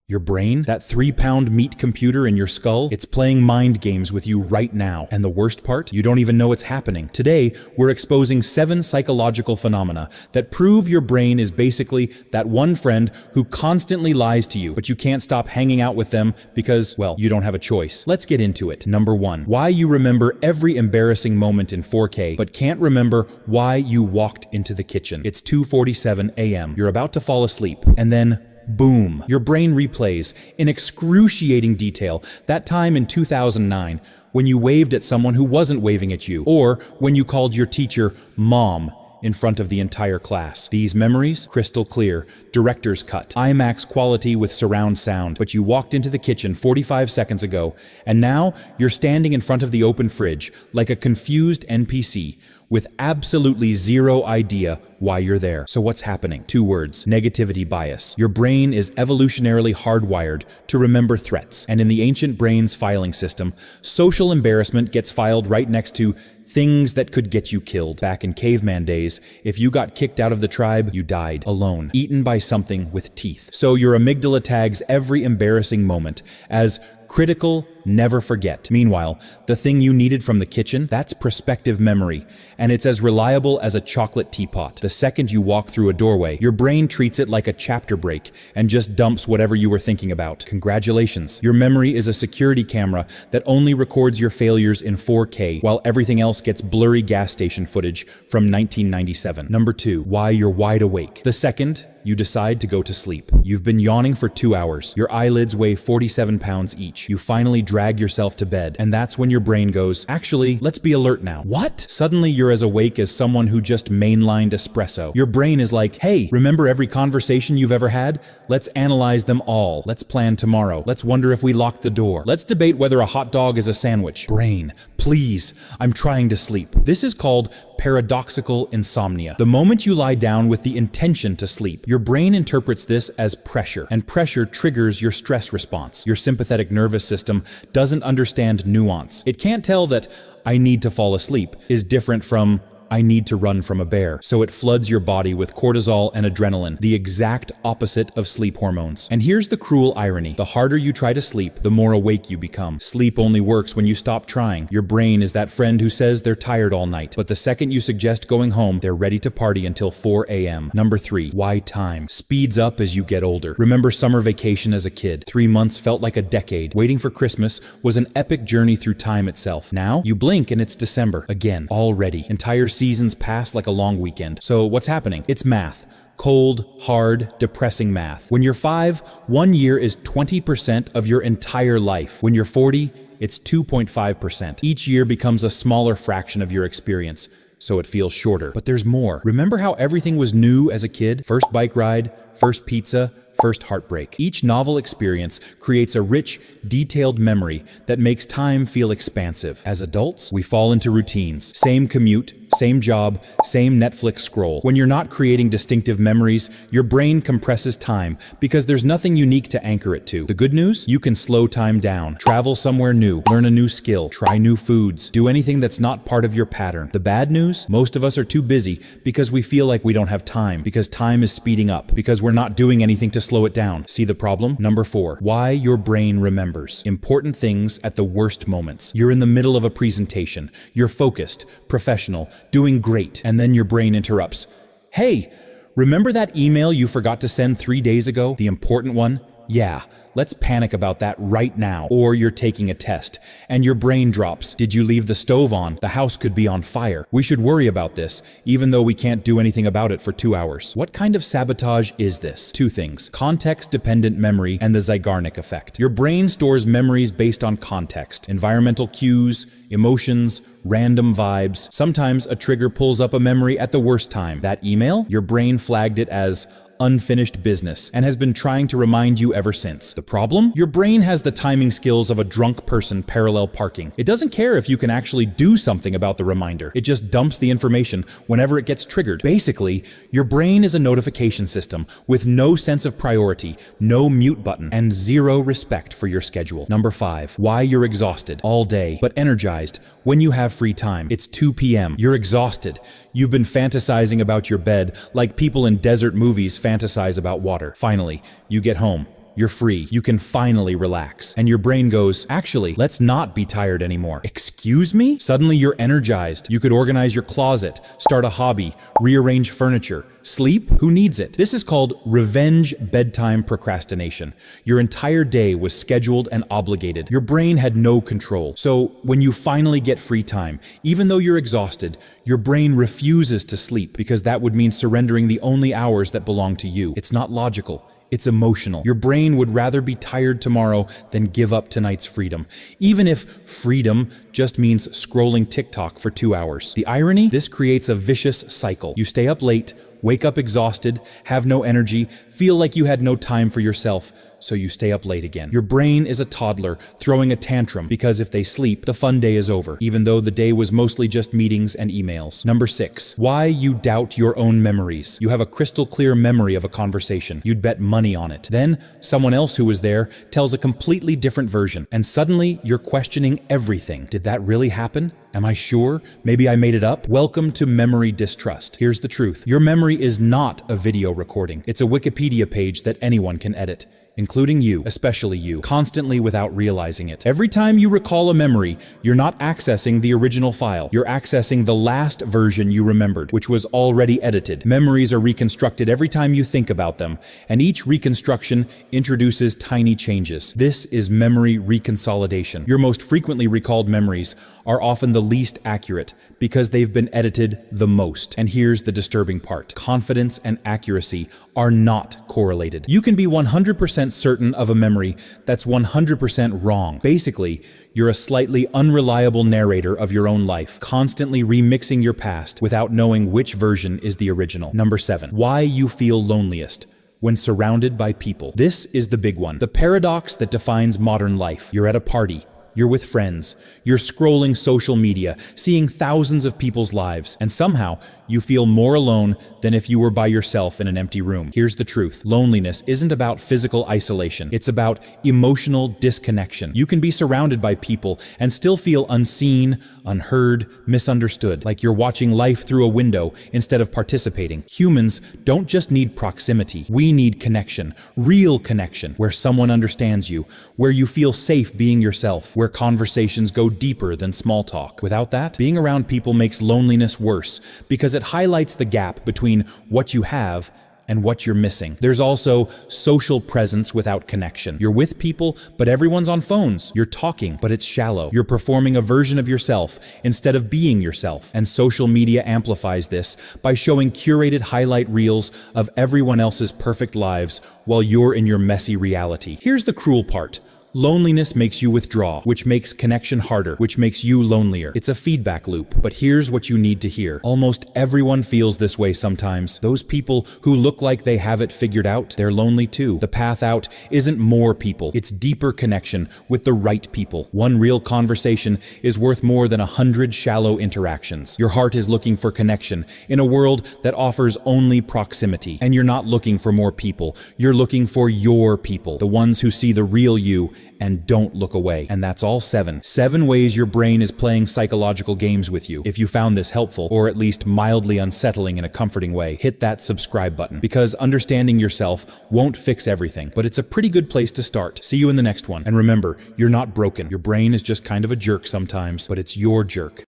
Your brain, that 3-pound meat computer in your skull, it's playing mind games with you right now. And the worst part? You don't even know it's happening. Today, we're exposing 7 psychological phenomena that prove your brain is basically that one friend who constantly lies to you, but you can't stop hanging out with them because, well, you don't have a choice. Let's get into it. Number 1, why you remember every embarrassing moment in 4K, but can't remember why you walked into the kitchen. It's 2:47 a.m. You're about to fall asleep, and then boom, your brain replays in excruciating detail that time in 2009 when you waved at someone who wasn't waving at you, or when you called your teacher mom in front of the entire class. These memories, crystal clear, director's cut, IMAX quality with surround sound, but you walked into the kitchen 45 seconds ago, and now you're standing in front of the open fridge like a confused NPC with absolutely zero idea why you're there. So what's happening? 2 words: negativity bias. Your brain is evolutionarily hardwired to remember threats, and in the ancient brain's filing system, social embarrassment gets filed right next to things that could get you killed. Back in caveman days, if you got kicked out of the tribe, you died alone, eaten by something with teeth. So your amygdala tags every embarrassing moment as critical, never forget. Meanwhile, the thing you needed from the kitchen, that's prospective memory, and it's as reliable as a chocolate teapot. The second you walk through a doorway, your brain treats it like a chapter break and just dumps whatever you were thinking about. Congratulations. Your memory is a security camera that only records your failures in 4K, while everything else gets blurry gas station footage from 1997. Number 2, why you're wide awake. The second you decide to go to sleep. You've been yawning for 2 hours. Your eyelids weigh 47 pounds each. You finally drag yourself to bed, and that's when your brain goes, actually, let's be alert now. What? Suddenly you're as awake as someone who just mainlined espresso. Your brain is like, hey, remember every conversation you've ever had? Let's analyze them all. Let's plan tomorrow. Let's wonder if we locked the door. Let's debate whether a hot dog is a sandwich. Brain, please, I'm trying to sleep. This is called paradoxical insomnia. The moment you lie down with the intention to sleep, your brain interprets this as pressure, and pressure triggers your stress response. Your sympathetic nervous system doesn't understand nuance. It can't tell that I need to fall asleep is different from I need to run from a bear. So it floods your body with cortisol and adrenaline, the exact opposite of sleep hormones. And here's the cruel irony. The harder you try to sleep, the more awake you become. Sleep only works when you stop trying. Your brain is that friend who says they're tired all night, but the second you suggest going home, they're ready to party until 4 a.m. Number 3, why time speeds up as you get older. Remember summer vacation as a kid? 3 months felt like a decade. Waiting for Christmas was an epic journey through time itself. Now, you blink and it's December. Again, already. Entire seasons pass like a long weekend. So what's happening? It's math. Cold, hard, depressing math. When you're 5, 1 year is 20% of your entire life. When you're 40, it's 2.5%. Each year becomes a smaller fraction of your experience, so it feels shorter. But there's more. Remember how everything was new as a kid? First bike ride, first pizza, first heartbreak. Each novel experience creates a rich, detailed memory that makes time feel expansive. As adults, we fall into routines. Same commute, same job, same Netflix scroll. When you're not creating distinctive memories, your brain compresses time because there's nothing unique to anchor it to. The good news? You can slow time down, travel somewhere new, learn a new skill, try new foods, do anything that's not part of your pattern. The bad news? Most of us are too busy because we feel like we don't have time, because time is speeding up, because we're not doing anything to slow it down. See the problem? Number 4, why your brain remembers important things at the worst moments. You're in the middle of a presentation. You're focused, professional, doing great, and then your brain interrupts. Hey, remember that email you forgot to send 3 days ago? The important one? Yeah, let's panic about that right now. Or you're taking a test, and your brain drops. Did you leave the stove on? The house could be on fire. We should worry about this, even though we can't do anything about it for 2 hours. What kind of sabotage is this? 2 things: context-dependent memory and the Zeigarnik effect. Your brain stores memories based on context, environmental cues, emotions, random vibes. Sometimes a trigger pulls up a memory at the worst time. That email? Your brain flagged it as unfinished business and has been trying to remind you ever since. The problem? Your brain has the timing skills of a drunk person parallel parking. It doesn't care if you can actually do something about the reminder. It just dumps the information whenever it gets triggered. Basically, your brain is a notification system with no sense of priority, no mute button, and zero respect for your schedule. Number 5, why you're exhausted all day but energized when you have free time. It's 2 p.m. You're exhausted. You've been fantasizing about your bed like people in desert movies fantasize about water. Finally, you get home. You're free. You can finally relax. And your brain goes, actually, let's not be tired anymore. Excuse me? Suddenly you're energized. You could organize your closet, start a hobby, rearrange furniture. Sleep? Who needs it? This is called revenge bedtime procrastination. Your entire day was scheduled and obligated. Your brain had no control. So when you finally get free time, even though you're exhausted, your brain refuses to sleep because that would mean surrendering the only hours that belong to you. It's not logical. It's emotional. Your brain would rather be tired tomorrow than give up tonight's freedom, even if freedom just means scrolling TikTok for 2 hours. The irony? This creates a vicious cycle. You stay up late, wake up exhausted, have no energy, feel like you had no time for yourself, so you stay up late again. Your brain is a toddler throwing a tantrum because if they sleep, the fun day is over, even though the day was mostly just meetings and emails. Number 6, why you doubt your own memories. You have a crystal clear memory of a conversation. You'd bet money on it. Then, someone else who was there tells a completely different version, and suddenly you're questioning everything. Did that really happen? Am I sure? Maybe I made it up? Welcome to memory distrust. Here's the truth. Your memory is not a video recording. It's a Wikipedia page that anyone can edit, including you, especially you, constantly without realizing it. Every time you recall a memory, you're not accessing the original file. You're accessing the last version you remembered, which was already edited. Memories are reconstructed every time you think about them, and each reconstruction introduces tiny changes. This is memory reconsolidation. Your most frequently recalled memories are often the least accurate because they've been edited the most. And here's the disturbing part. Confidence and accuracy are not correlated. You can be 100% certain of a memory that's 100% wrong. Basically, you're a slightly unreliable narrator of your own life, constantly remixing your past without knowing which version is the original. Number 7, why you feel loneliest when surrounded by people. This is the big one. The paradox that defines modern life. You're at a party. You're with friends, you're scrolling social media, seeing thousands of people's lives, and somehow you feel more alone than if you were by yourself in an empty room. Here's the truth. Loneliness isn't about physical isolation. It's about emotional disconnection. You can be surrounded by people and still feel unseen, unheard, misunderstood, like you're watching life through a window instead of participating. Humans don't just need proximity. We need connection, real connection, where someone understands you, where you feel safe being yourself, where conversations go deeper than small talk. Without that, being around people makes loneliness worse because it highlights the gap between what you have and what you're missing. There's also social presence without connection. You're with people, but everyone's on phones. You're talking, but it's shallow. You're performing a version of yourself instead of being yourself. And social media amplifies this by showing curated highlight reels of everyone else's perfect lives while you're in your messy reality. Here's the cruel part. Loneliness makes you withdraw, which makes connection harder, which makes you lonelier. It's a feedback loop, but here's what you need to hear. Almost everyone feels this way sometimes. Those people who look like they have it figured out, they're lonely too. The path out isn't more people, it's deeper connection with the right people. One real conversation is worth more than 100 shallow interactions. Your heart is looking for connection in a world that offers only proximity. And you're not looking for more people, you're looking for your people, the ones who see the real you and don't look away. And that's all 7. 7 ways your brain is playing psychological games with you. If you found this helpful, or at least mildly unsettling in a comforting way, hit that subscribe button, because understanding yourself won't fix everything, but it's a pretty good place to start. See you in the next one. And remember, you're not broken. Your brain is just kind of a jerk sometimes, but it's your jerk.